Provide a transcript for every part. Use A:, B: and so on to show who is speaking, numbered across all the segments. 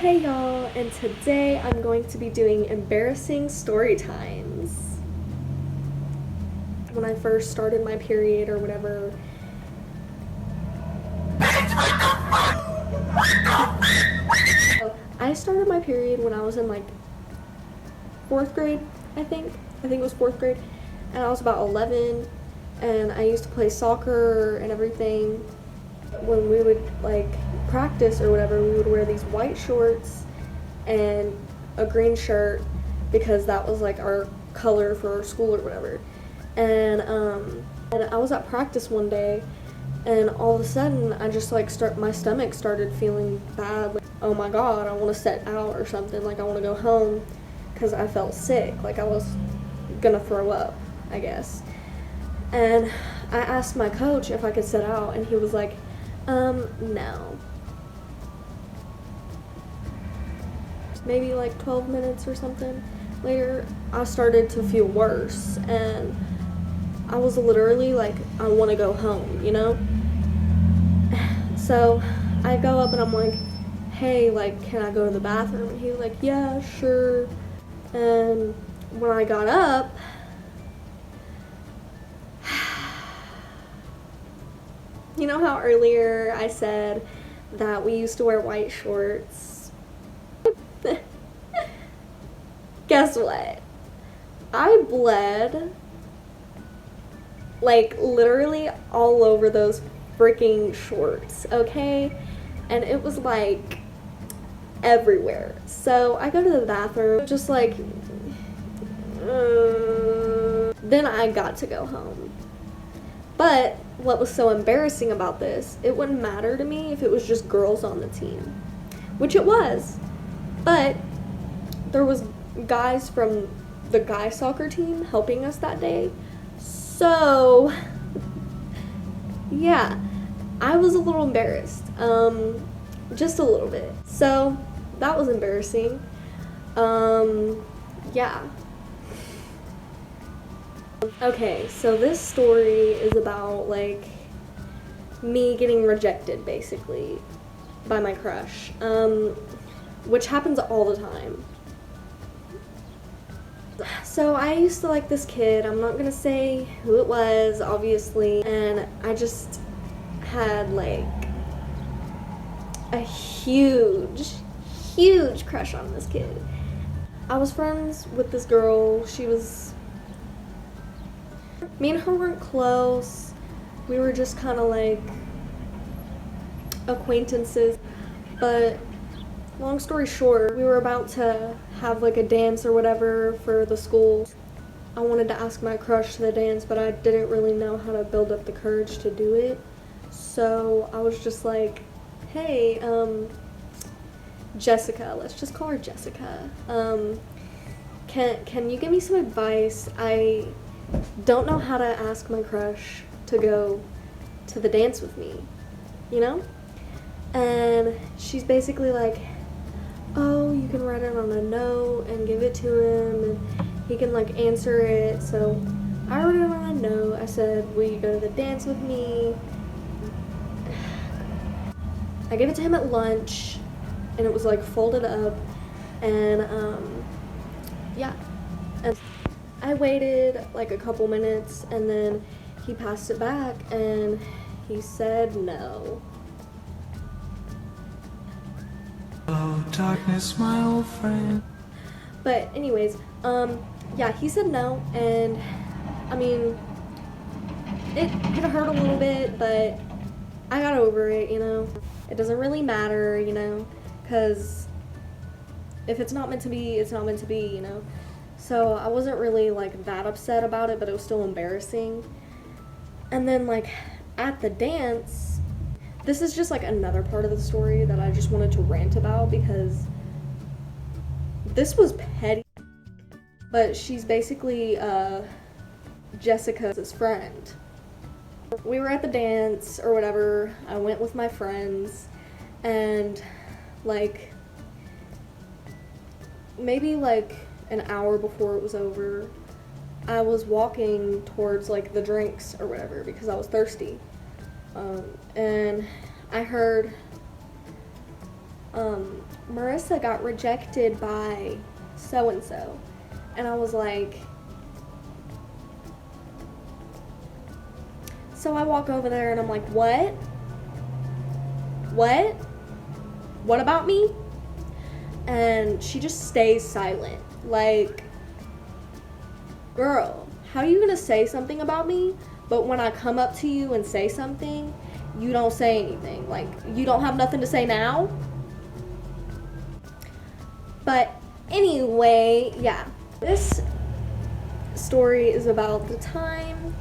A: Hey y'all, and today I'm going to be doing embarrassing story times. When I first started my period or whatever, so I started my period when I was in like fourth grade, I think. I think it was fourth grade, and I was about 11, and I used to play soccer and everything. When we would like practice or whatever, we would wear these white shorts and a green shirt because that was like our color for our school or whatever. And I was at practice one day, and all of a sudden I just like my stomach started feeling bad. Like, oh my god, I want to set out or something. Like I want to go home because I felt sick. Like I was gonna throw up, I guess. And I asked my coach if I could sit out, and he was like, no. Maybe like 12 minutes or something later, I started to feel worse, and I was literally like, I want to go home, you know? So I go up and I'm like, hey, like, can I go to the bathroom? And he was like, yeah, sure. And when I got up, you know how earlier I said that we used to wear white shorts? Guess what? I bled like literally all over those freaking shorts, okay? And it was like everywhere. So I go to the bathroom, just like, then I got to go home. But what was so embarrassing about this, it wouldn't matter to me if it was just girls on the team, which it was. But there was guys from the guy soccer team helping us that day. So, yeah, I was a little embarrassed, just a little bit. So, that was embarrassing. Yeah. Okay, so this story is about, like, me getting rejected, basically, by my crush, which happens all the time. So I used to like this kid, I'm not gonna say who it was, obviously, and I just had like a huge crush on this kid. I was friends with this girl. Me and her weren't close. We were just kind of like acquaintances, but long story short, we were about to have like a dance or whatever for the school. I wanted to ask my crush to the dance, but I didn't really know how to build up the courage to do it. So I was just like, hey, Jessica, let's just call her Jessica. Can you give me some advice? I don't know how to ask my crush to go to the dance with me, you know? And she's basically like, oh, you can write it on a note and give it to him and he can like answer it. So I wrote it on a note. I said, will you go to the dance with me? I gave it to him at lunch, and it was like folded up, and yeah. And I waited like a couple minutes, and then he passed it back and he said no.
B: Oh, darkness, my old friend.
A: But anyways, yeah, he said no, and I mean, it hurt a little bit, but I got over it, you know. It doesn't really matter, you know, because if it's not meant to be, it's not meant to be, you know. So I wasn't really like that upset about it, but it was still embarrassing. And then like at the dance, this is just like another part of the story that I just wanted to rant about because this was petty. But she's basically Jessica's friend. We were at the dance or whatever. I went with my friends, and like maybe like an hour before it was over, I was walking towards like the drinks or whatever because I was thirsty. And I heard Marissa got rejected by so-and-so. And I was like, so I walk over there and I'm like, what? What? What about me? And she just stays silent. Like, girl, how are you gonna say something about me, but when I come up to you and say something, you don't say anything? Like, you don't have nothing to say now? But anyway, yeah. This story is about the time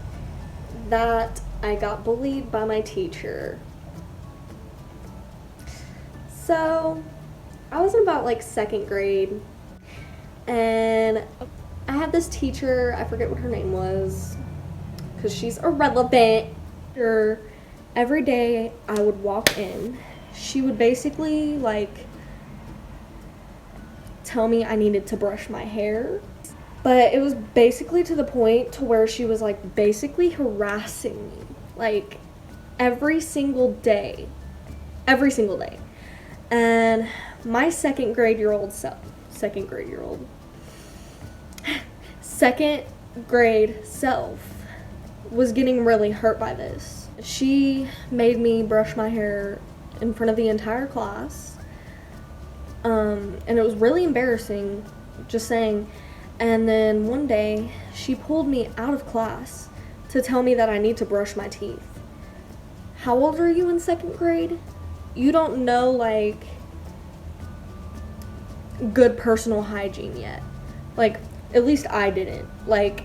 A: that I got bullied by my teacher. So, I was in about like 2nd grade, and I had this teacher, I forget what her name was, because she's irrelevant. Every day I would walk in, she would basically like tell me I needed to brush my hair. But it was basically to the point to where she was like basically harassing me, like every single day. And my second grade self was getting really hurt by this. She made me brush my hair in front of the entire class. And it was really embarrassing, just saying. And then one day, she pulled me out of class to tell me that I need to brush my teeth. How old are you in 2nd grade? You don't know, like, good personal hygiene yet. Like, at least I didn't. Like,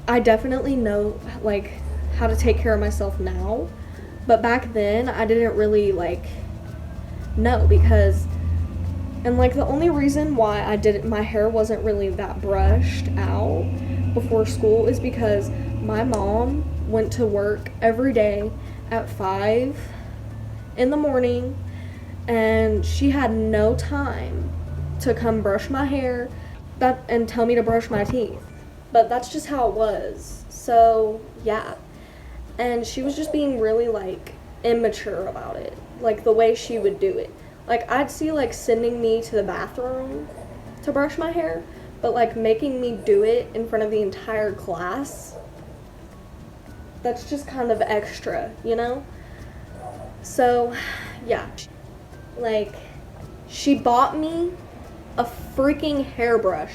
A: I definitely know, like, how to take care of myself now. But back then, I didn't really, like, know, because... And, like, the only reason why my hair wasn't really that brushed out before school is because my mom went to work every day at 5 in the morning, and she had no time to come brush my hair and tell me to brush my teeth. But that's just how it was. So, yeah. And she was just being really, like, immature about it. Like, the way she would do it. Like, I'd see, like, sending me to the bathroom to brush my hair, but, like, making me do it in front of the entire class, that's just kind of extra, you know? So, yeah. Like, she bought me a freaking hairbrush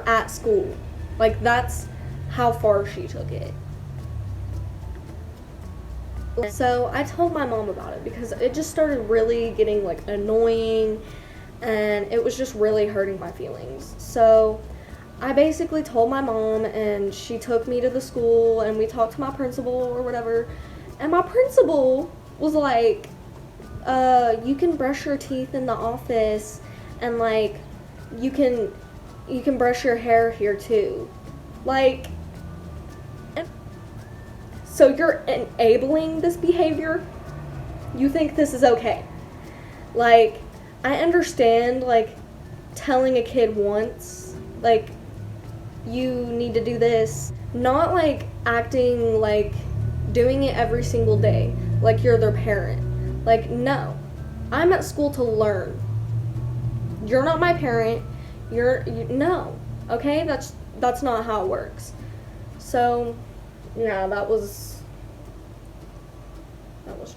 A: at school. Like, that's how far she took it. So I told my mom about it because it just started really getting like annoying, and it was just really hurting my feelings. So I basically told my mom, and she took me to the school, and we talked to my principal or whatever, and my principal was like, you can brush your teeth in the office, and like you can brush your hair here too. Like, so you're enabling this behavior? You think this is okay? Like, I understand, like, telling a kid once, like, you need to do this. Not, like, acting like doing it every single day, like you're their parent. Like, no. I'm at school to learn. You're not my parent. No. Okay? That's not how it works. So... yeah, that was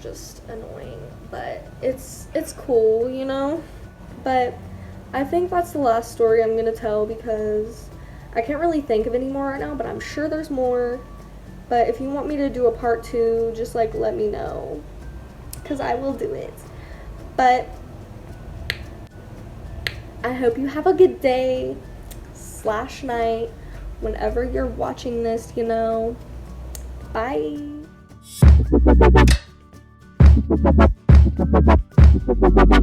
A: just annoying, but it's cool, you know? But I think that's the last story I'm gonna tell, because I can't really think of any more right now, but I'm sure there's more. But if you want me to do a part 2, just like let me know, because I will do it. But I hope you have a good day / night whenever you're watching this, you know. Bye.